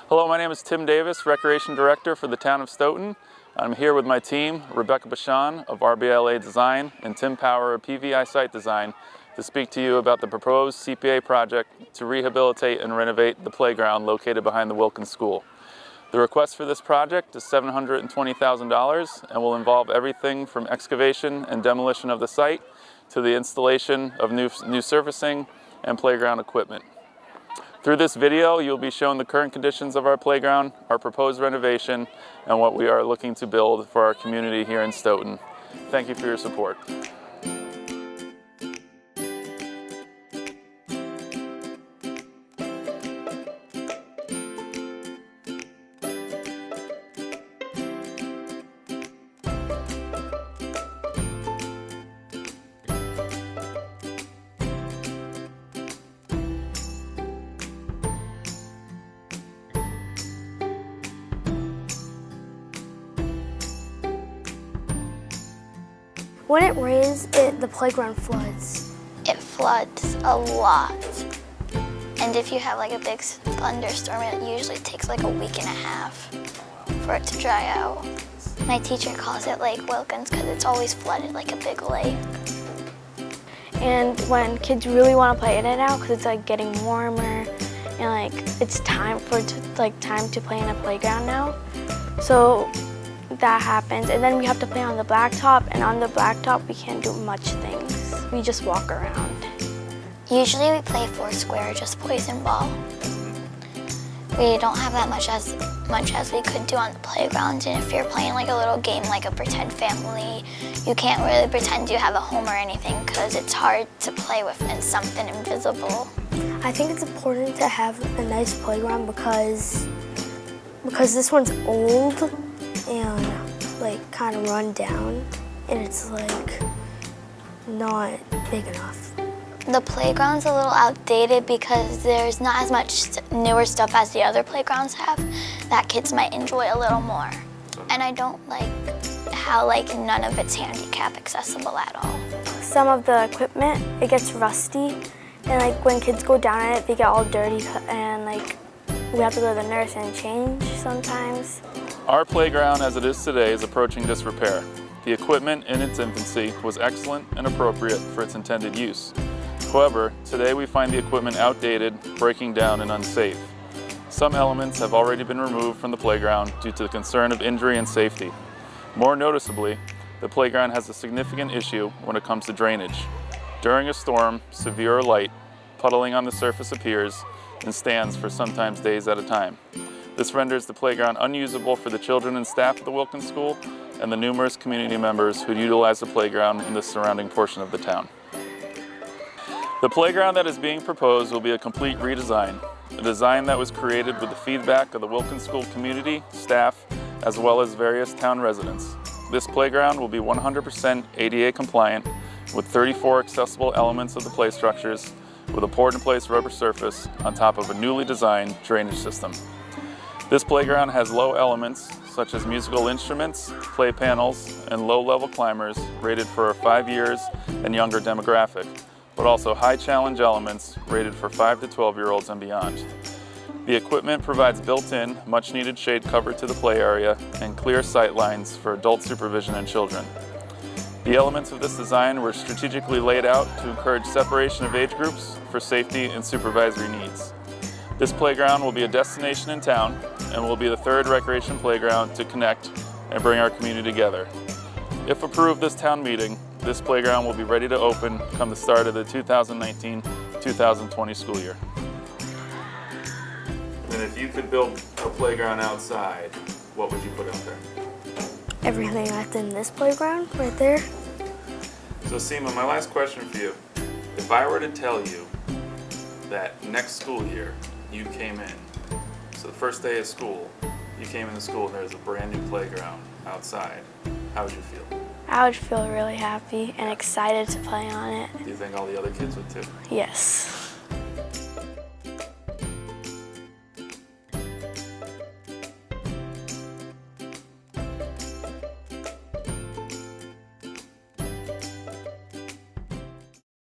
Hello, my name is Tim Davis, Recreation Director for the town of Stoughton. I'm here with my team, Rebecca Bashan of RBLA Design and Tim Power of PVI Site Design, to speak to you about the proposed CPA project to rehabilitate and renovate the playground located behind the Wilkins School. The request for this project is $720,000 and will involve everything from excavation and demolition of the site to the installation of new surfacing and playground equipment. Through this video, you'll be shown the current conditions of our playground, our proposed renovation, and what we are looking to build for our community here in Stoughton. Thank you for your support. When it rains, the playground floods. It floods a lot. And if you have like a big thunderstorm, it usually takes like a week and a half for it to dry out. My teacher calls it Lake Wilkins because it's always flooded like a big lake. And when kids really want to play in it now, because it's like getting warmer and like it's time to play in a playground now. So that happens, and then we have to play on the blacktop, and on the blacktop we can't do much things. We just walk around. Usually we play foursquare, just poison ball. We don't have that much as we could do on the playground, and if you're playing like a little game like a pretend family, you can't really pretend you have a home or anything because it's hard to play with and something invisible. I think it's important to have a nice playground because this one's old and like kind of run down, and it's like not big enough. The playground's a little outdated because there's not as much newer stuff as the other playgrounds have that kids might enjoy a little more. And I don't like how like none of it's handicap accessible at all. Some of the equipment, it gets rusty, and like when kids go down it, they get all dirty, and like we have to go to the nurse and change sometimes. Our playground as it is today is approaching disrepair. The equipment in its infancy was excellent and appropriate for its intended use. However, today we find the equipment outdated, breaking down, and unsafe. Some elements have already been removed from the playground due to the concern of injury and safety. More noticeably, the playground has a significant issue when it comes to drainage. During a storm, severe or light, puddling on the surface appears and stands for sometimes days at a time. This renders the playground unusable for the children and staff of the Wilkins School and the numerous community members who utilize the playground in the surrounding portion of the town. The playground that is being proposed will be a complete redesign, a design that was created with the feedback of the Wilkins School community, staff, as well as various town residents. This playground will be 100% ADA compliant with 34 accessible elements of the play structures with a poured-in-place rubber surface on top of a newly designed drainage system. This playground has low elements such as musical instruments, play panels, and low-level climbers rated for a 5 years and younger demographic, but also high challenge elements rated for 5 to 12-year-olds and beyond. The equipment provides built-in, much-needed shade cover to the play area and clear sight lines for adult supervision and children. The elements of this design were strategically laid out to encourage separation of age groups for safety and supervisory needs. This playground will be a destination in town and will be the third recreation playground to connect and bring our community together. If approved this town meeting, this playground will be ready to open come the start of the 2019-2020 school year. And if you could build a playground outside, what would you put out there? Everything that's in this playground right there. So Seema, my last question for you. If I were to tell you that next school year you came in, so the first day of school, you came into school and there's a brand new playground outside, how would you feel? I would feel really happy and excited to play on it. Do you think all the other kids would too? Yes.